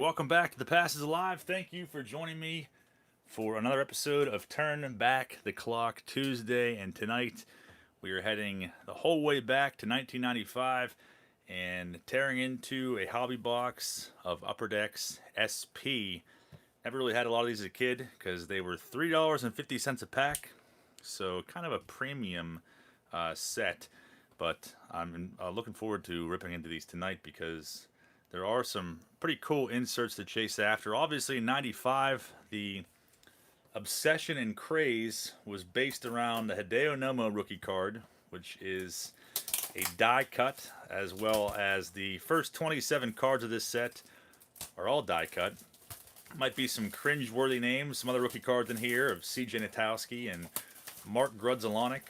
Welcome back to The Past is Alive. Thank you for joining me for another episode of Turn Back the Clock Tuesday. And tonight we are heading the whole way back to 1995 and tearing into a hobby box of Upper Decks SP. Never really had a lot of these as a kid because they were $3.50 a pack. So kind of a premium set. But I'm looking forward to ripping into these tonight because there are some pretty cool inserts to chase after. Obviously, in 95, the obsession and craze was based around the Hideo Nomo rookie card, which is a die cut, as well as the first 27 cards of this set are all die cut. Might be some cringe-worthy names, some other rookie cards in here of C.J. Natowski and Mark Grudzalonic.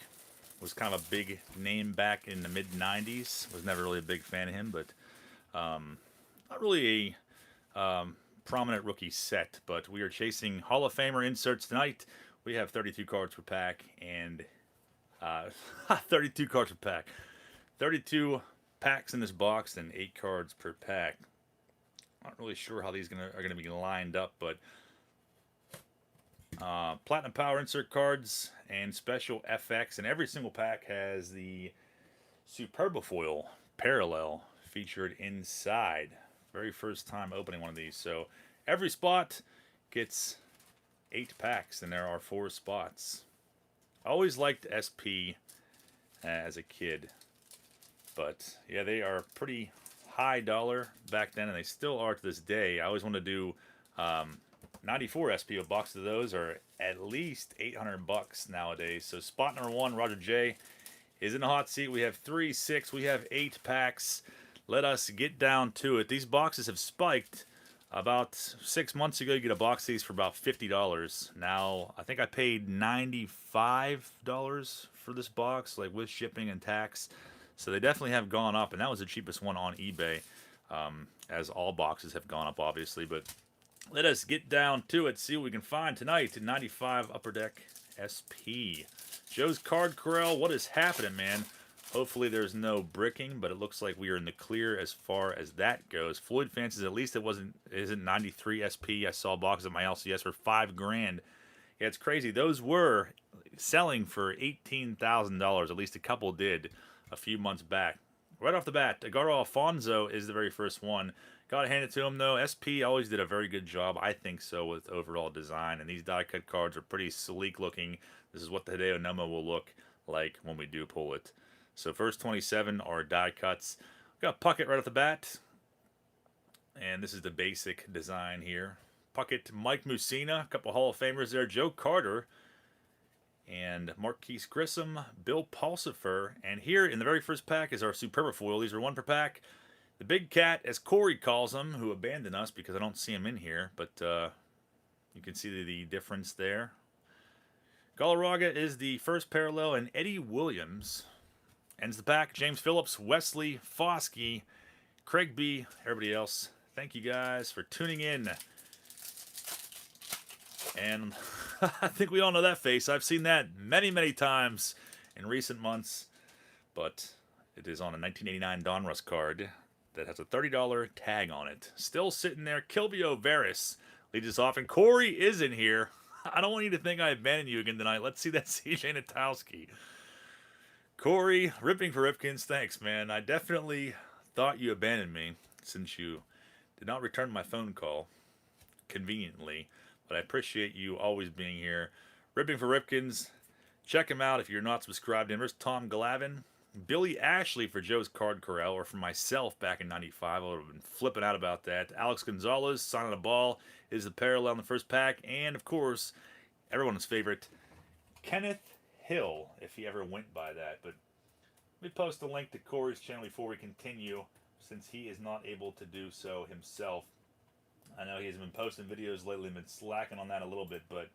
Was kind of a big name back in the mid-90s. Was never really a big fan of him, but not really a prominent rookie set, but we are chasing Hall of Famer inserts tonight. We have 32 cards per pack, and 32 cards per pack. 32 packs in this box, and 8 cards per pack. Not really sure how these are gonna be lined up, but Platinum Power insert cards and special FX, and every single pack has the SuperbaFoil parallel featured inside. Very first time opening one of these. So every spot gets 8 packs, and there are 4 spots. I always liked SP as a kid, but yeah, they are pretty high dollar back then, and they still are to this day. I always want to do 94 SP. A box of those are at least $800 nowadays. So spot number 1, Roger J, is in the hot seat. We have 3, 6, we have 8 packs. Let us get down to it. These boxes have spiked. About 6 months ago, you get a box of these for about $50. Now, I think I paid $95 for this box, like with shipping and tax. So they definitely have gone up, and that was the cheapest one on eBay, as all boxes have gone up, obviously. But let us get down to it, see what we can find tonight in 95 Upper Deck SP. Joe's Card Corral, what is happening, man? Hopefully there's no bricking, but it looks like we are in the clear as far as that goes. Floyd Fancies, at least it isn't 93 SP. I saw boxes at my LCS for $5 grand. Yeah, it's crazy. Those were selling for $18,000. At least a couple did a few months back. Right off the bat, Agaro Alfonso is the very first one. Gotta hand it to him, though. SP always did a very good job, I think so, with overall design. And these die-cut cards are pretty sleek looking. This is what the Hideo Nomo will look like when we do pull it. So first 27 are die cuts. We got Puckett right off the bat. And this is the basic design here. Puckett, Mike Mussina, a couple Hall of Famers there. Joe Carter and Marquise Grissom, Bill Pulsifer. And here in the very first pack is our SuperbaFoil. These are 1 per pack. The Big Cat, as Corey calls him, who abandoned us because I don't see him in here. But you can see the difference there. Galarraga is the first parallel, and Eddie Williams ends the pack. James Phillips, Wesley Foskey, Craig B, everybody else. Thank you guys for tuning in. And I think we all know that face. I've seen that many, many times in recent months. But it is on a 1989 Donruss card that has a $30 tag on it. Still sitting there. Kilvio Veras leads us off. And Corey is in here. I don't want you to think I abandoned you again tonight. Let's see that C.J. Natowski. Corey, ripping for Ripkins, thanks, man. I definitely thought you abandoned me since you did not return my phone call, conveniently. But I appreciate you always being here. Ripping for Ripkins, check him out if you're not subscribed to him. There's Tom Glavin, Billy Ashley for Joe's Card Corral, or for myself back in 95. I would have been flipping out about that. Alex Gonzalez, Sign of the Ball, is the parallel in the first pack. And, of course, everyone's favorite, Kenneth Hill, if he ever went by that. But let me post a link to Corey's channel before we continue, since he is not able to do so himself. I know he has been posting videos lately, been slacking on that a little bit, but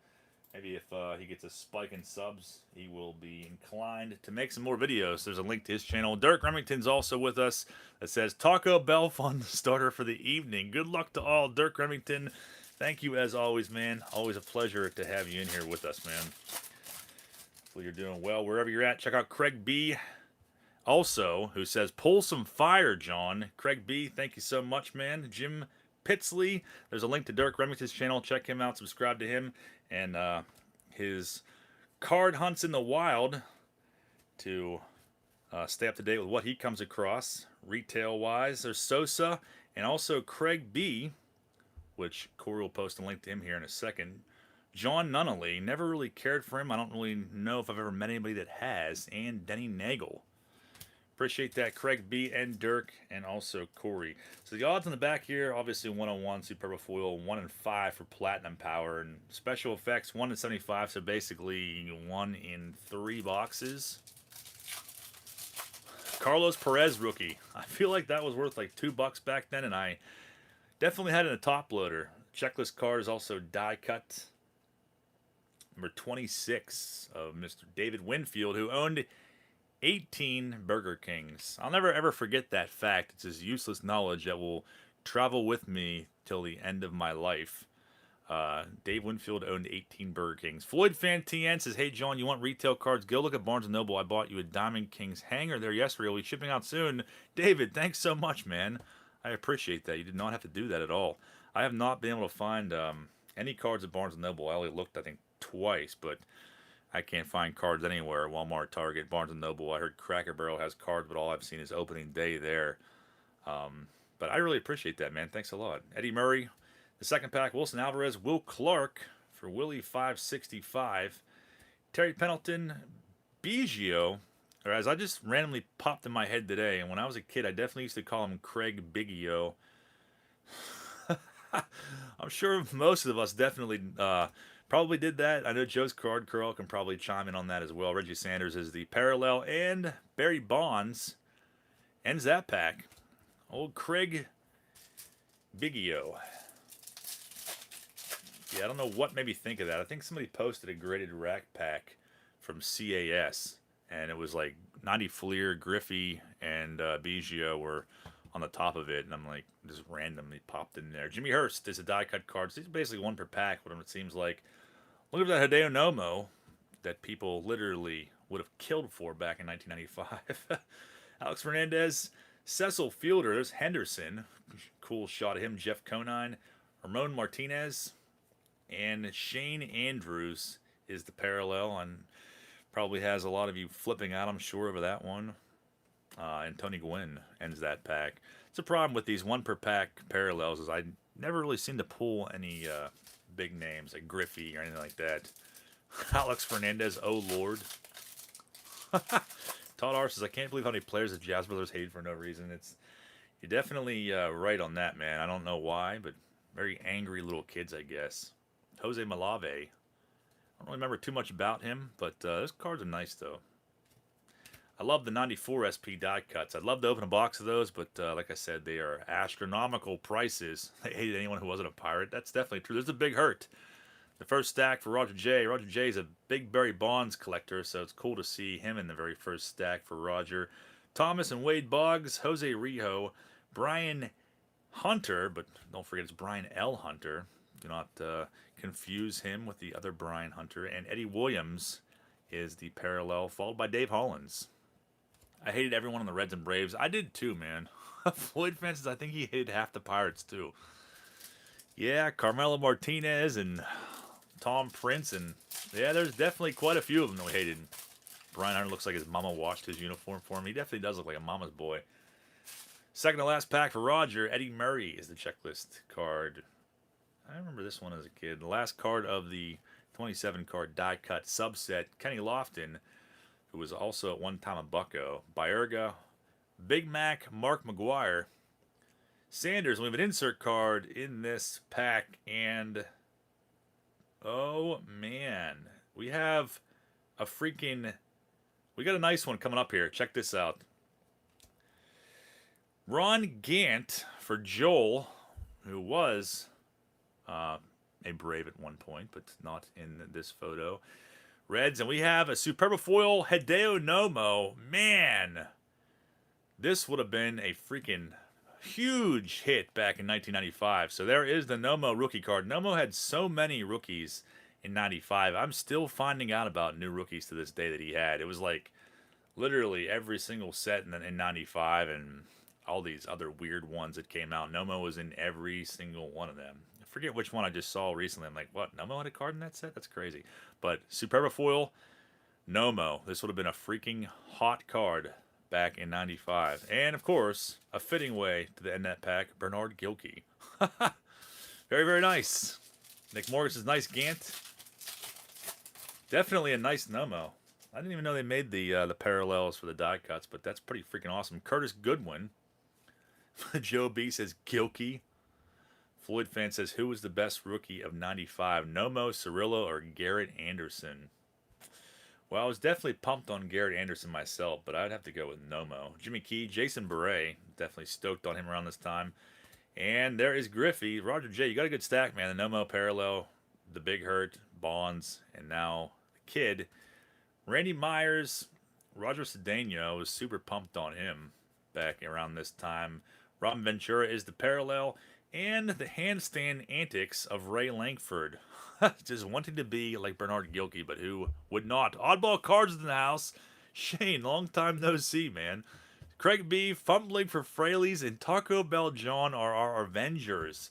maybe if he gets a spike in subs, he will be inclined to make some more videos. There's a link to his channel. Dirk Remington's also with us. That says, Taco Bell Fun starter for the evening. Good luck to all. Dirk Remington, thank you as always, man. Always a pleasure to have you in here with us, man. You're doing well wherever you're at. Check out Craig B, also, who says, pull some fire, John. Craig B, thank you so much, man. Jim Pitsley. There's a link to Dirk Remington's channel. Check him out. Subscribe to him and his card hunts in the wild to stay up to date with what he comes across retail-wise. There's Sosa and also Craig B., which Corey will post a link to him here in a second. John Nunnally, never really cared for him. I don't really know if I've ever met anybody that has. And Denny Nagel. Appreciate that, Craig B. and Dirk, and also Corey. So the odds on the back here, obviously 101 SuperbaFoil, 1 in 5 for Platinum Power, and special effects 1 in 75, so basically 1 in 3 boxes. Carlos Perez rookie. I feel like that was worth like $2 back then, and I definitely had it in a top loader. Checklist card is also die cut. Number 26 of Mr. David Winfield, who owned 18 Burger Kings. I'll never ever forget that fact. It's this useless knowledge that will travel with me till the end of my life. Dave Winfield owned 18 Burger Kings. Floyd Fan TN says, "Hey John, you want retail cards? Go look at Barnes & Noble. I bought you a Diamond Kings hanger there yesterday. We'll be shipping out soon." David, thanks so much, man. I appreciate that. You did not have to do that at all. I have not been able to find any cards at Barnes & Noble. I only looked, I think, twice, but I can't find cards anywhere. Walmart, Target, Barnes & Noble. I heard Cracker Barrel has cards, but all I've seen is opening day there. But I really appreciate that, man. Thanks a lot. Eddie Murray, the second pack. Wilson Alvarez, Will Clark for Willie 565. Terry Pendleton, Biggio, or as I just randomly popped in my head today, and when I was a kid, I definitely used to call him Craig Biggio. I'm sure most of us definitely probably did that. I know Joe's Card Curl can probably chime in on that as well. Reggie Sanders is the parallel, and Barry Bonds ends that pack. Old Craig Biggio. Yeah, I don't know what made me think of that. I think somebody posted a graded rack pack from CAS, and it was like 90 Fleer, Griffey, and Biggio were on the top of it, and I'm like, just randomly popped in there. Jimmy Hurst is a die-cut card. So it's basically 1 per pack, whatever it seems like. Look at that Hideo Nomo that people literally would have killed for back in 1995. Alex Fernandez, Cecil Fielder, there's Henderson. Cool shot of him. Jeff Conine, Ramon Martinez, and Shane Andrews is the parallel, and probably has a lot of you flipping out, I'm sure, over that one. And Tony Gwynn ends that pack. It's a problem with these 1 per pack parallels is I never really seem to pull any big names like Griffey or anything like that. Alex Fernandez, oh Lord. Todd R says, "I can't believe how many players the Jazz Brothers hated for no reason." You're definitely right on that, man. I don't know why, but very angry little kids, I guess. Jose Malave. I don't remember too much about him, but those cards are nice, though. I love the 94 SP die cuts. I'd love to open a box of those, but like I said, they are astronomical prices. They hated anyone who wasn't a pirate. That's definitely true. There's a big hurt. The first stack for Roger J. Roger J is a big Barry Bonds collector, so it's cool to see him in the very first stack for Roger. Thomas and Wade Boggs, Jose Rijo, Brian Hunter, but don't forget it's Brian L. Hunter. Do not confuse him with the other Brian Hunter. And Eddie Williams is the parallel, followed by Dave Hollins. I hated everyone on the Reds and Braves. I did too, man. Floyd Fences, I think he hated half the Pirates too. Yeah, Carmelo Martinez and Tom Prince, and yeah, there's definitely quite a few of them that we hated. Brian Hunter looks like his mama washed his uniform for him. He definitely does look like a mama's boy. Second to last pack for Roger. Eddie Murray is the checklist card. I remember this one as a kid. The last card of the 27 card die cut subset. Kenny Lofton, who was also at one time a bucko. Baerga, Big Mac, Mark McGuire, Sanders. We have an insert card in this pack, and oh man, we have a freaking, we got a nice one coming up here. Check this out. Ron Gant for Joel, who was a Brave at one point, but not in this photo. Reds, and we have a SuperbaFoil Hideo Nomo. Man, this would have been a freaking huge hit back in 1995. So there is the Nomo rookie card. Nomo had so many rookies in 95. I'm still finding out about new rookies to this day that he had. It was like literally every single set in 95, and all these other weird ones that came out. Nomo was in every single one of them. I forget which one I just saw recently. I'm like, what? Nomo had a card in that set? That's crazy. But SuperbaFoil, Nomo. This would have been a freaking hot card back in 95. And, of course, a fitting way to end that pack, Bernard Gilkey. Very, very nice. Nick Morris's nice Gant. Definitely a nice Nomo. I didn't even know they made the parallels for the die cuts, but that's pretty freaking awesome. Curtis Goodwin. Joe B says Gilkey. Floyd fan says, who was the best rookie of 95? Nomo, Cirillo, or Garrett Anderson? Well, I was definitely pumped on Garrett Anderson myself, but I'd have to go with Nomo. Jimmy Key, Jason Beret. Definitely stoked on him around this time. And there is Griffey. Roger J, you got a good stack, man. The Nomo parallel, the Big Hurt, Bonds, and now the Kid. Randy Myers, Roger Cedeno, was super pumped on him back around this time. Robin Ventura is the parallel. And the handstand antics of Ray Langford. Just wanting to be like Bernard Gilkey, but who would not? Oddball cards in the house. Shane, long time no see, man. Craig B, fumbling for Fraley's, and Taco Bell John are our Avengers.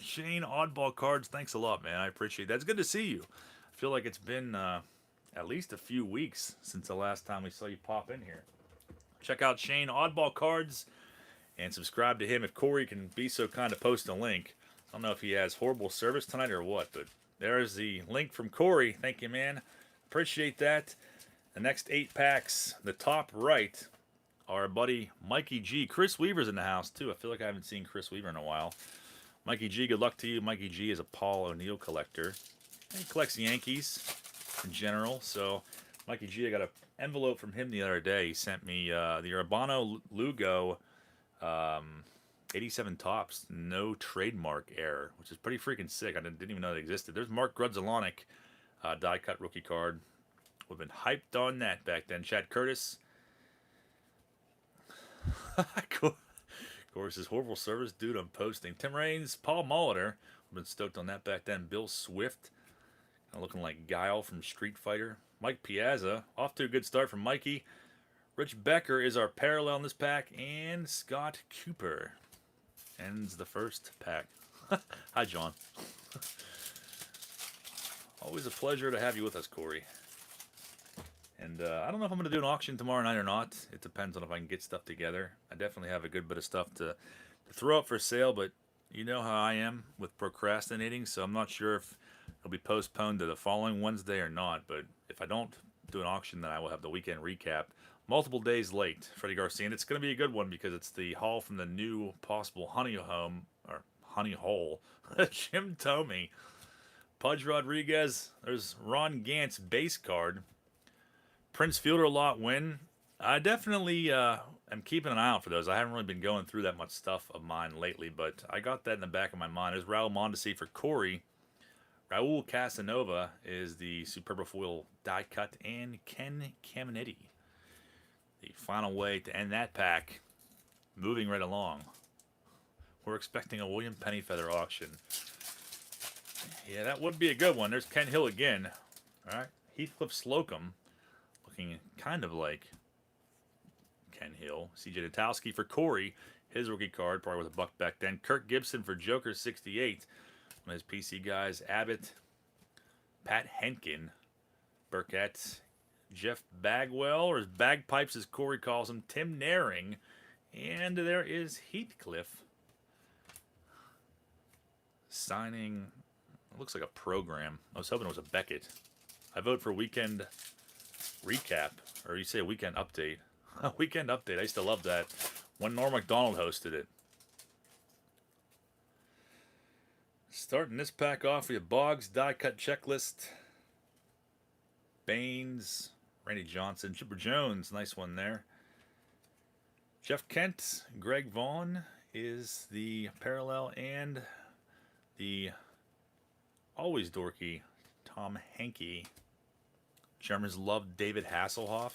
Shane, oddball cards, thanks a lot, man. I appreciate that. It's good to see you. I feel like it's been at least a few weeks since the last time we saw you pop in here. Check out Shane, oddball cards, and subscribe to him if Corey can be so kind to post a link. I don't know if he has horrible service tonight or what, but there's the link from Corey. Thank you, man. Appreciate that. The next 8 packs, the top right, our buddy Mikey G. Chris Weaver's in the house, too. I feel like I haven't seen Chris Weaver in a while. Mikey G, good luck to you. Mikey G is a Paul O'Neill collector. He collects Yankees in general. So, Mikey G, I got an envelope from him the other day. He sent me the Urbano Lugo 87 tops, no trademark error, which is pretty freaking sick. I didn't even know it existed. There's Mark Grudzalonic, die cut rookie card. We've been hyped on that back then. Chad Curtis. Of course, his horrible service, dude. I'm posting. Tim Raines, Paul Molitor. We've been stoked on that back then. Bill Swift, kind of looking like Guile from Street Fighter. Mike Piazza, off to a good start from Mikey. Rich Becker is our parallel in this pack, and Scott Cooper ends the first pack. Hi, John. Always a pleasure to have you with us, Corey. And I don't know if I'm going to do an auction tomorrow night or not. It depends on if I can get stuff together. I definitely have a good bit of stuff to throw up for sale, but you know how I am with procrastinating, so I'm not sure if it'll be postponed to the following Wednesday or not. But if I don't do an auction, then I will have the weekend recap. Multiple days late, Freddie Garcia. And it's going to be a good one because it's the haul from the new possible honey home, or honey hole. Jim Tomey. Pudge Rodriguez. There's Ron Gant's base card. Prince Fielder lot win. I definitely am keeping an eye out for those. I haven't really been going through that much stuff of mine lately, but I got that in the back of my mind. There's Raul Mondesi for Corey. Raul Casanova is the SuperbaFoil die cut, and Ken Caminiti. The final way to end that pack. Moving right along. We're expecting a William Pennyfeather auction. Yeah, that would be a good one. There's Ken Hill again. All right, Heathcliff Slocum. Looking kind of like Ken Hill. CJ Datowski for Corey. His rookie card, probably worth $1 back then. Kirk Gibson for Joker 68. One of his PC guys. Abbott. Pat Henkin. Burkett. Jeff Bagwell, or his Bagpipes as Corey calls him. Tim Naring. And there is Heathcliff. Signing. It looks like a program. I was hoping it was a Beckett. I vote for weekend recap, or you say a weekend update. Weekend update. I used to love that when Norm Macdonald hosted it. Starting this pack off, we have Boggs die cut checklist. Baines, Randy Johnson, Chipper Jones, nice one there. Jeff Kent, Greg Vaughn is the parallel, and the always dorky Tom Hankey. Germans love David Hasselhoff.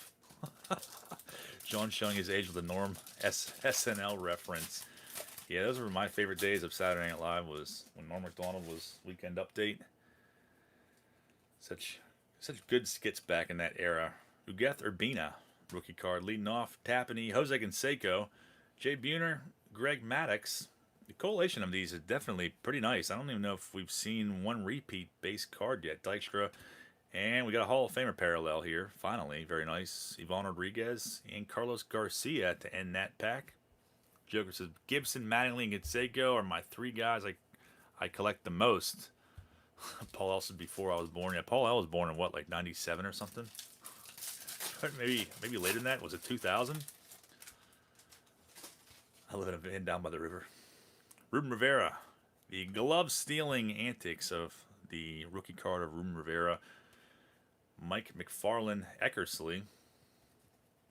John showing his age with the Norm SNL reference. Yeah, those were my favorite days of Saturday Night Live, was when Norm Macdonald was Weekend Update. Such good skits back in that era. Ugeth Urbina, rookie card, leading off. Tapani, Jose Canseco, Jay Buhner, Greg Maddox. The collation of these is definitely pretty nice. I don't even know if we've seen one repeat base card yet. Dykstra. And we got a Hall of Famer parallel here. Finally, very nice. Ivan Rodriguez and Carlos Garcia to end that pack. Joker says, Gibson, Mattingly, and Getsego are my three guys I collect the most. Paul L said before I was born. Yeah, Paul L was born in what, like 97 or something? maybe later than that. Was it 2000? I live in a van down by the river. Ruben Rivera. The glove-stealing antics of the rookie card of Ruben Rivera. Mike McFarland Eckersley.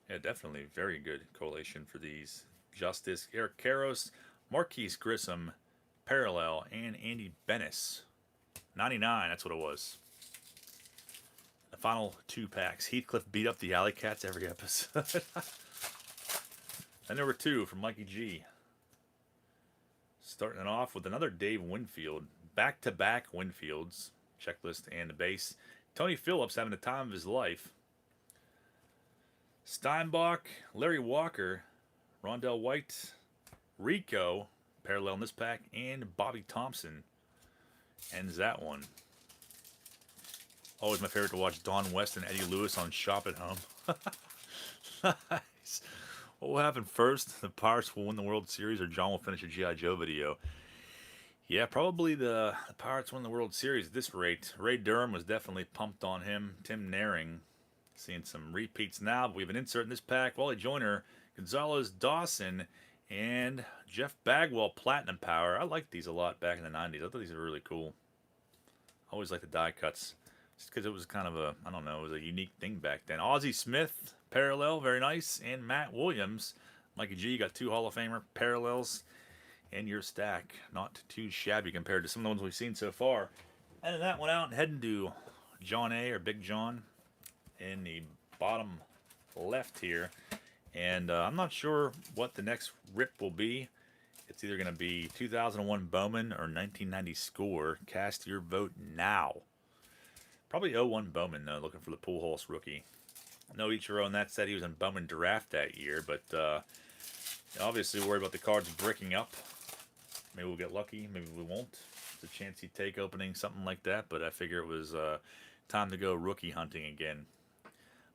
Yeah, definitely very good collation for these. Justice, Eric Karros, Marquise Grissom, Parallel, and Andy Bennis. 99, that's what it was. The final two packs. Heathcliff beat up the Alley Cats every episode. And number 2 from Mikey G. Starting it off with another Dave Winfield. Back-to-back Winfields. Checklist and the base. Tony Phillips having the time of his life. Steinbach, Larry Walker, Rondell White, Rico, parallel in this pack, and Bobby Thompson ends that one. Always my favorite to watch Don West and Eddie Lewis on Shop at Home. Nice. What will happen first? The Pirates will win the World Series or John will finish a G.I. Joe video? Yeah, probably the Pirates win the World Series at this rate. Ray Durham was definitely pumped on him. Tim Naring, seeing some repeats now. But we have an insert in this pack. Wally Joyner, Gonzalez Dawson, and Jeff Bagwell Platinum Power. I liked these a lot back in the 90s. I thought these were really cool. I always liked the die cuts. Just because it was kind of a, I don't know, it was a unique thing back then. Ozzie Smith, parallel, very nice. And Matt Williams. Mikey G, got 2 Hall of Famer parallels. And your stack, not too shabby compared to some of the ones we've seen so far. And that one out and heading to John A, or Big John, in the bottom left here. And I'm not sure what the next rip will be. It's either going to be 2001 Bowman or 1990 Score. Cast your vote now. Probably 01 Bowman, though, looking for the Pujols rookie. No Ichiro in that set. He was in Bowman draft that year, but obviously worried about the cards bricking up. Maybe we'll get lucky, maybe we won't. There's a chance he'd take opening, something like that, but I figure it was time to go rookie hunting again.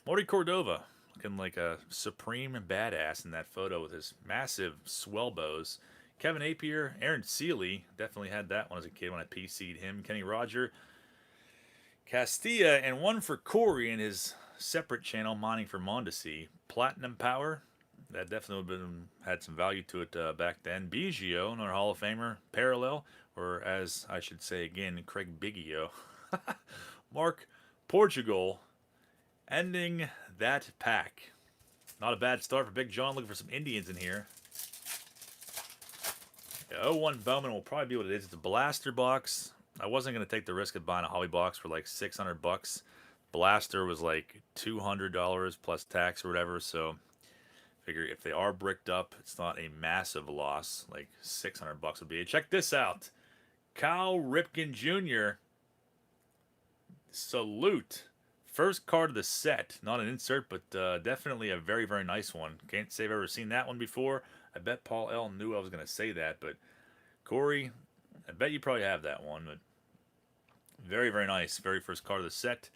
Morty Cordova, looking like a supreme badass in that photo with his massive swell bows. Kevin Apier, Aaron Seeley, definitely had that one as a kid when I PC'd him. Kenny Roger, Castilla, and one for Corey in his separate channel, Mining for Mondesi. Platinum Power. That definitely would have had some value to it back then. Biggio, another Hall of Famer, parallel, or as I should say again, Craig Biggio. Mark Portugal, ending that pack. Not a bad start for Big John. Looking for some Indians in here. Yeah, 01 Bowman will probably be what it is. It's a blaster box. I wasn't going to take the risk of buying a hobby box for like $600. Blaster was like $200 plus tax or whatever, so figure if they are bricked up, it's not a massive loss. Like $600 would be. Check this out. Kyle Ripken Jr. Salute. First card of the set. Not an insert, but definitely a very, very nice one. Can't say I've ever seen that one before. I bet Paul L. knew I was going to say that, but Corey, I bet you probably have that one. But very, very nice. Very first card of the set.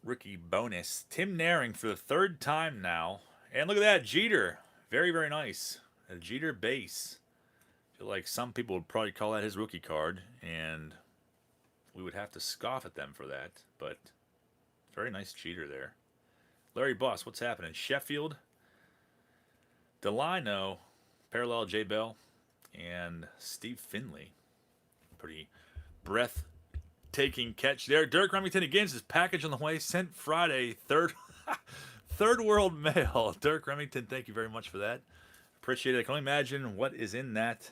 Rookie bonus. Tim Naring for the 3rd time now. And look at that, Jeter. Very, very nice. A Jeter base. I feel like some people would probably call that his rookie card, and we would have to scoff at them for that. But very nice Jeter there. Larry Boss, what's happening? Sheffield. Delino. Parallel J. Bell. And Steve Finley. Pretty breathtaking catch there. Dirk Remington again. His package on the way. Sent Friday. Third world mail. Dirk Remington, thank you very much for that. Appreciate it. I can only imagine what is in that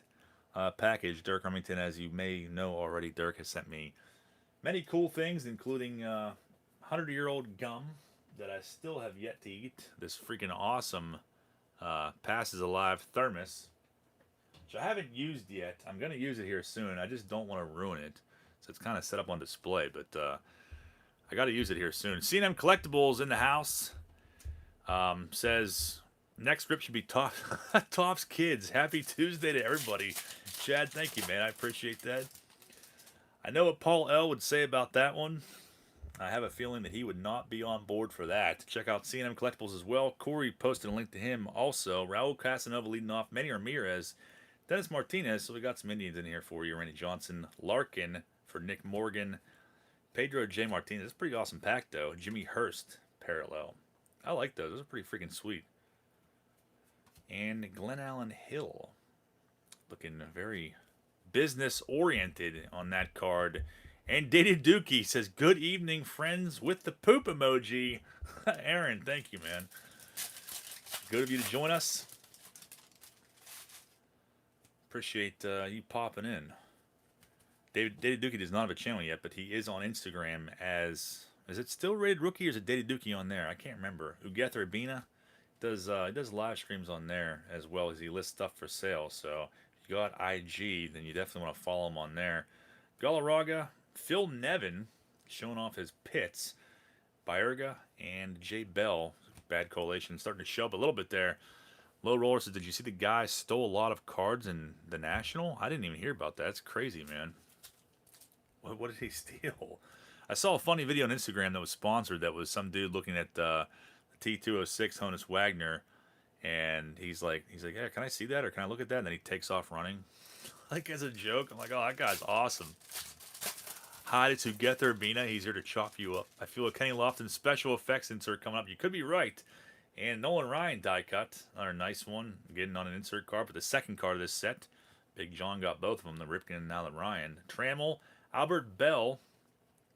package. Dirk Remington, as you may know already, Dirk has sent me many cool things, including 100-year-old gum that I still have yet to eat. This freaking awesome Passes Alive thermos, which I haven't used yet. I'm going to use it here soon. I just don't want to ruin it. So it's kind of set up on display, but I got to use it here soon. C&M Collectibles in the house says Next rip should be Tops Kids. Happy Tuesday to everybody. Chad, thank you, man. I appreciate that. I know what Paul L. would say about that one. I have a feeling that he would not be on board for that. Check out C&M Collectibles as well. Corey posted a link to him also. Raul Casanova leading off. Manny Ramirez. Dennis Martinez. So we got some Indians in here for you. Randy Johnson. Larkin for Nick Morgan. Pedro J. Martinez. That's a pretty awesome pack, though. Jimmy Hurst parallel. I like those. Those are pretty freaking sweet. And Glenn Allen Hill. Looking very business-oriented on that card. And Dated Dookie says, good evening, friends, with the poop emoji. Aaron, thank you, man. Good of you to join us. Appreciate you popping in. Dated Dookie does not have a channel yet, but he is on Instagram as... Is it still Rated Rookie or is it Dated Dookie on there? I can't remember. Ugetha Urbina he does live streams on there as well as he lists stuff for sale. So if you got IG, then you definitely want to follow him on there. Galarraga, Phil Nevin showing off his pits. Baerga and Jay Bell. Bad correlation starting to show up a little bit there. Low Roller says, did you see the guy stole a lot of cards in the National? I didn't even hear about that. That's crazy, man. What did he steal? I saw a funny video on Instagram that was sponsored that was some dude looking at the T206 Honus Wagner, and he's like, yeah, can I see that or can I look at that? And then he takes off running, like as a joke. I'm like, oh, that guy's awesome. Hi to Gether Bina. He's here to chop you up. I feel a Kenny Lofton special effects insert coming up. You could be right. And Nolan Ryan die cut, another nice one. Getting on an insert card, but the second card of this set. Big John got both of them, the Ripken and now the Ryan. Trammell, Albert Bell.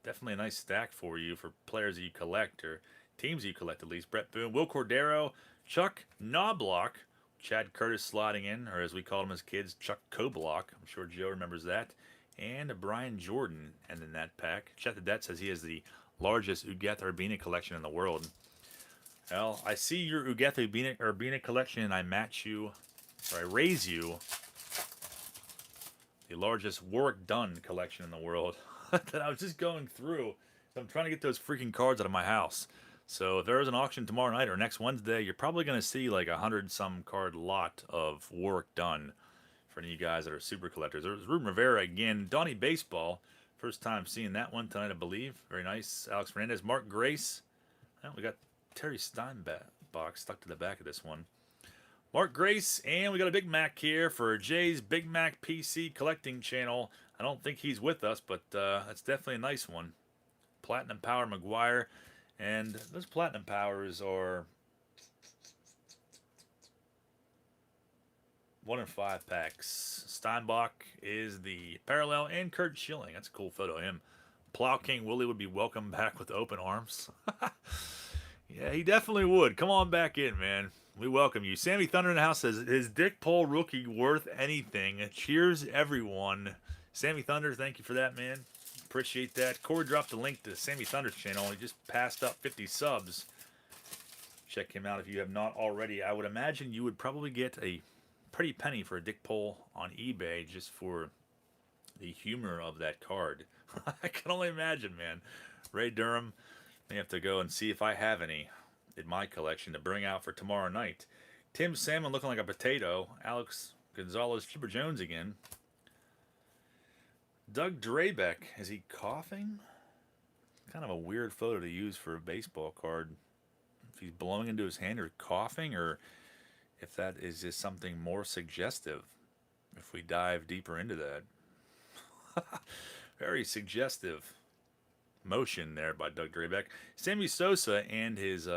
Definitely a nice stack for you for players that you collect or teams you collect at least. Brett Boone, Will Cordero, Chuck Knobloch, Chad Curtis sliding in, or as we called him as kids, Chuck Koblock. I'm sure Joe remembers that. And Brian Jordan, and in that pack. Chet the Det says he has the largest Ugetha Urbina collection in the world. Well, I see your Ugetha Urbina collection, and I match you, or I raise you, the largest Warwick Dunn collection in the world that I was just going through. So I'm trying to get those freaking cards out of my house. So if there is an auction tomorrow night or next Wednesday, you're probably going to see like 100-some card lot of Warwick Dunn for any of you guys that are super collectors. There's Ruben Rivera again. Donnie Baseball. First time seeing that one tonight, I believe. Very nice. Alex Fernandez. Mark Grace. We got Terry Steinbach stuck to the back of this one. Mark Grace. And we got a Big Mac here for Jay's Big Mac PC collecting channel. I don't think he's with us, but that's definitely a nice one. Platinum Power McGuire. And those Platinum Powers are 1 in 5 packs. Steinbach is the parallel, and Kurt Schilling. That's a cool photo of him. Plow King Willie would be welcome back with open arms. Yeah, he definitely would. Come on back in, man. We welcome you. Sammy Thunder in the house says, is Dick Pole rookie worth anything? Cheers, everyone. Sammy Thunder, thank you for that, man. Appreciate that. Corey dropped a link to Sammy Thunder's channel. He just passed up 50 subs. Check him out if you have not already. I would imagine you would probably get a pretty penny for a Dick Pole on eBay just for the humor of that card. I can only imagine, man. Ray Durham, may have to go and see if I have any in my collection to bring out for tomorrow night. Tim Salmon looking like a potato. Alex Gonzalez, Chipper Jones again. Doug Drabeck, is he coughing? Kind of a weird photo to use for a baseball card. If he's blowing into his hand or coughing, or if that is just something more suggestive. If we dive deeper into that. Very suggestive motion there by Doug Drabeck. Sammy Sosa and his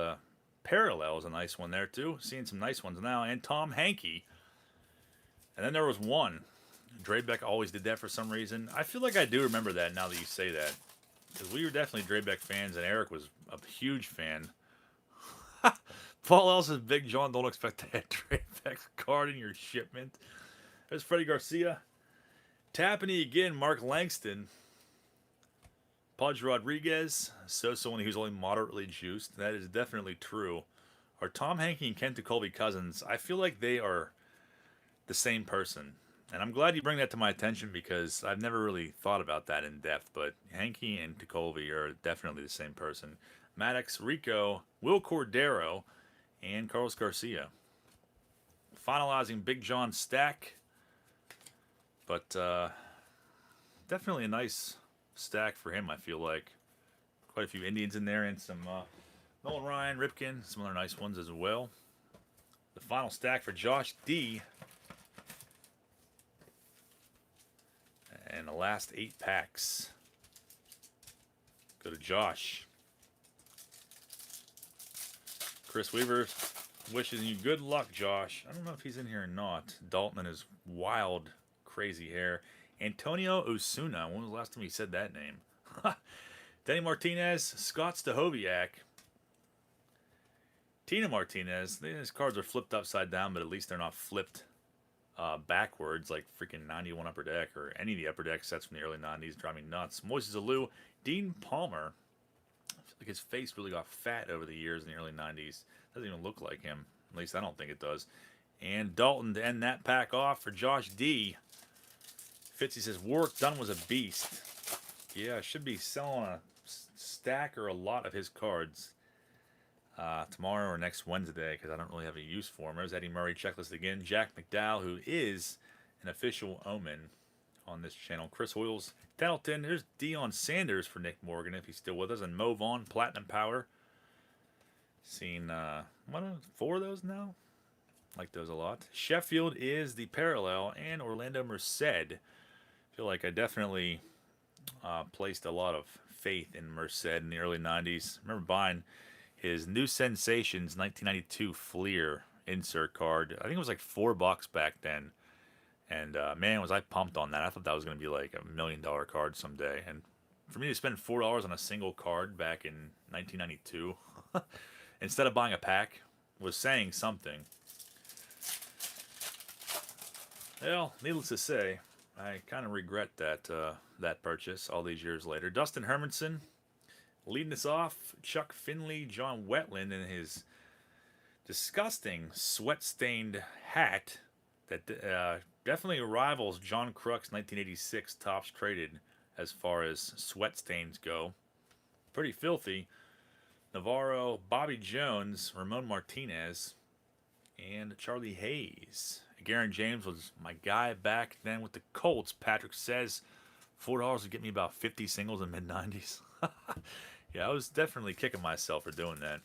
parallel is a nice one there too. Seeing some nice ones now. And Tom Hankey. And then there was one. Drabeck always did that for some reason. I feel like I do remember that now that you say that. Because we were definitely Drabeck fans, and Eric was a huge fan. Paul L says, Big John, don't expect to have Drabeck's card in your shipment. There's Freddie Garcia. Tappaney again, Mark Langston. Pudge Rodriguez. So when he was only moderately juiced. That is definitely true. Are Tom Hankey and Kent Colby cousins? I feel like they are the same person. And I'm glad you bring that to my attention because I've never really thought about that in depth. But Hankey and Colby are definitely the same person. Maddox, Rico, Will Cordero, and Carlos Garcia. finalizing Big John stack. But definitely a nice stack for him, I feel like. Quite a few Indians in there and some Nolan Ryan, Ripken, some other nice ones as well. The final stack for Josh D. And the last 8 packs go to Josh. Chris Weaver wishes you good luck, Josh. I don't know if he's in here or not. Dalton and his wild, crazy hair. Antonio Osuna. When was the last time he said that name? Denny Martinez, Scott Stahoviak. Tina Martinez. His cards are flipped upside down, but at least they're not flipped backwards like freaking 91 Upper Deck or any of the Upper Deck sets from the early 90s. Drive me nuts. Moises Alou. Dean Palmer. I feel like his face really got fat over the years in the early 90s. Doesn't even look like him. At least I don't think it does. And Dalton to end that pack off for Josh D. Fitzy says, Warwick Dunn was a beast. Yeah, I should be selling a stack or a lot of his cards tomorrow or next Wednesday because I don't really have a use for him. There's Eddie Murray checklist again. Jack McDowell, who is an official Omen on this channel. Chris Hoyles, Pendleton. There's Deion Sanders for Nick Morgan if he's still with us. And Mo Vaughn, Platinum Power. Seen 4 of those now. Like those a lot. Sheffield is the parallel, and Orlando Merced. Feel like I definitely placed a lot of faith in Merced in the early 90s. Remember buying his New Sensations 1992 Fleer insert card. I think it was like $4 back then. And man, was I pumped on that. I thought that was going to be like $1 million card someday. And for me to spend $4 on a single card back in 1992, instead of buying a pack, was saying something. Well, needless to say, I kind of regret that purchase all these years later. Dustin Hermanson leading us off. Chuck Finley, John Wetland in his disgusting sweat-stained hat that definitely rivals John Kruk's 1986 Topps Traded as far as sweat stains go. Pretty filthy. Navarro, Bobby Jones, Ramon Martinez, and Charlie Hayes. Garen James was my guy back then with the Colts. Patrick says $4 would get me about 50 singles in mid-90s. Yeah, I was definitely kicking myself for doing that.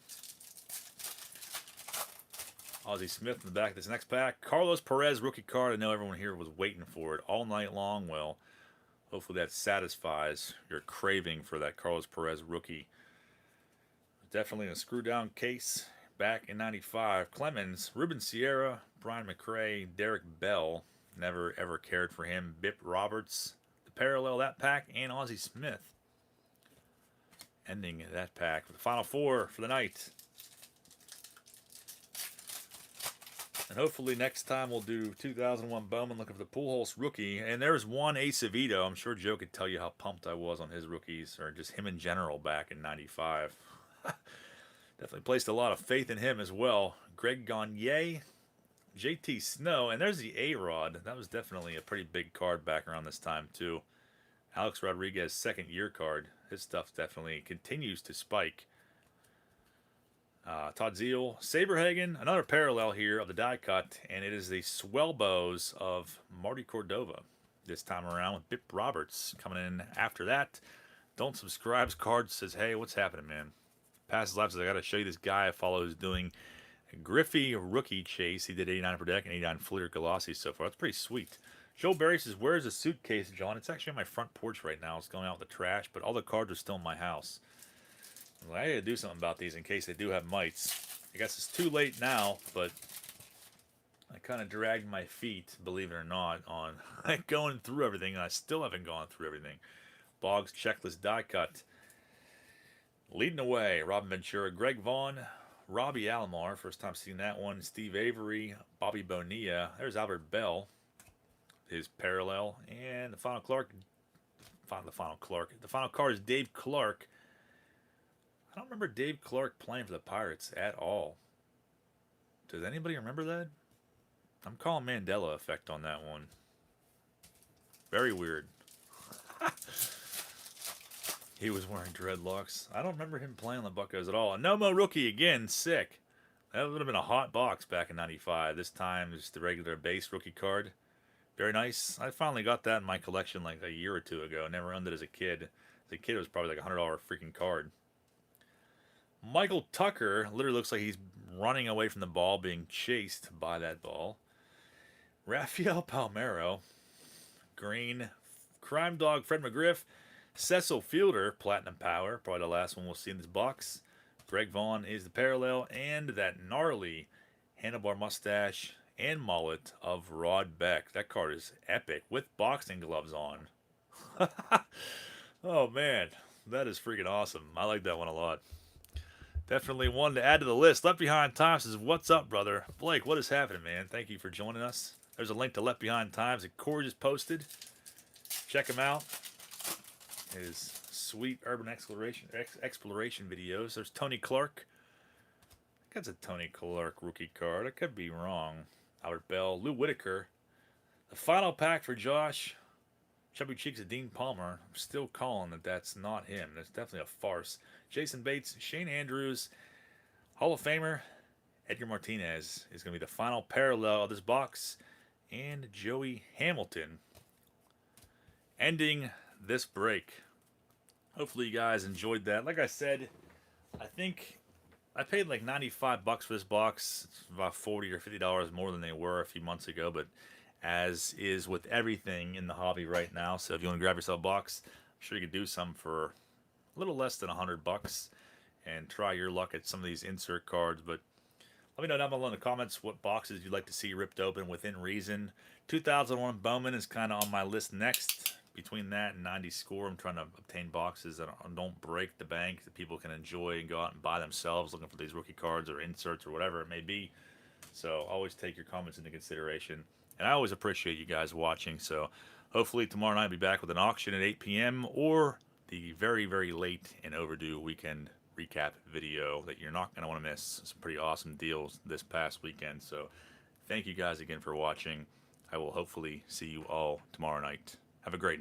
Ozzie Smith in the back of this next pack. Carlos Perez rookie card. I know everyone here was waiting for it all night long. Well, hopefully that satisfies your craving for that Carlos Perez rookie. Definitely in a screw-down case. Back in 95, Clemens, Ruben Sierra, Brian McRae, Derek Bell. Never ever cared for him. Bip Roberts, the parallel that pack, and Ozzie Smith. Ending that pack with the final 4 for the night. And hopefully next time we'll do 2001 Bowman looking for the Pujols rookie. And there's one Acevedo. I'm sure Joe could tell you how pumped I was on his rookies, or just him in general back in 95. Definitely placed a lot of faith in him as well. Greg Gagne, JT Snow, and there's the A-Rod. That was definitely a pretty big card back around this time too. Alex Rodriguez, second year card. His stuff definitely continues to spike. Todd Zeal, Saberhagen, another parallel here of the die cut, and it is the Swellbows of Marty Cordova. This time around with Bip Roberts coming in after that. Don't subscribe's card says, hey, what's happening, man? Passes life says, I got to show you this guy I follow who's doing a Griffey rookie chase. He did 89 per deck and 89 Fleer Galassi so far. That's pretty sweet. Joe Barry says, where's the suitcase, John? It's actually on my front porch right now. It's going out with the trash, but all the cards are still in my house. Well, I got to do something about these in case they do have mites. I guess it's too late now, but I kind of dragged my feet, believe it or not, on going through everything, and I still haven't gone through everything. Boggs checklist die cut. Leading away, Robin Ventura, Greg Vaughn, Robbie Alomar, first time seeing that one, Steve Avery, Bobby Bonilla. There's Albert Bell, his parallel, and the final card is Dave Clark. I don't remember Dave Clark playing for the Pirates at all. Does anybody remember that? I'm calling Mandela effect on that one. Very weird. He was wearing dreadlocks. I don't remember him playing on the Buccos at all. A Nomo rookie again, sick. That would have been a hot box back in '95. This time, just the regular base rookie card. Very nice. I finally got that in my collection like a year or two ago. Never owned it as a kid. As a kid, it was probably like $100 freaking card. Michael Tucker literally looks like he's running away from the ball, being chased by that ball. Rafael Palmeiro, green. Crime Dog Fred McGriff. Cecil Fielder, Platinum Power, probably the last one we'll see in this box. Greg Vaughn is the parallel, and that gnarly handlebar mustache and mullet of Rod Beck. That card is epic with boxing gloves on. Oh man, that is freaking awesome. I like that one a lot. Definitely one to add to the list. Left Behind Time says, "What's up, brother?" Blake, what is happening, man? Thank you for joining us. There's a link to Left Behind Times that Corey just posted. Check him out. His sweet urban exploration videos. There's Tony Clark. I think that's a Tony Clark rookie card. I could be wrong. Albert Bell, Lou Whitaker. The final pack for Josh. Chubby Cheeks of Dean Palmer. I'm still calling that that's not him. That's definitely a farce. Jason Bates, Shane Andrews, Hall of Famer Edgar Martinez is going to be the final parallel of this box. And Joey Hamilton ending this break. Hopefully you guys enjoyed that. Like I said, I think I paid like $95 for this box. It's about $40 or $50 more than they were a few months ago, but as is with everything in the hobby right now. So if you want to grab yourself a box, I'm sure you could do some for a little less than $100 and try your luck at some of these insert cards. But let me know down below in the comments what boxes you'd like to see ripped open within reason. 2001 Bowman is kind of on my list next. Between that and 90 score, I'm trying to obtain boxes that don't break the bank, that people can enjoy and go out and buy themselves, looking for these rookie cards or inserts or whatever it may be. So always take your comments into consideration. And I always appreciate you guys watching. So hopefully tomorrow night I'll be back with an auction at 8 p.m. or the very, very late and overdue weekend recap video that you're not going to want to miss. Some pretty awesome deals this past weekend. So thank you guys again for watching. I will hopefully see you all tomorrow night. Have a great night.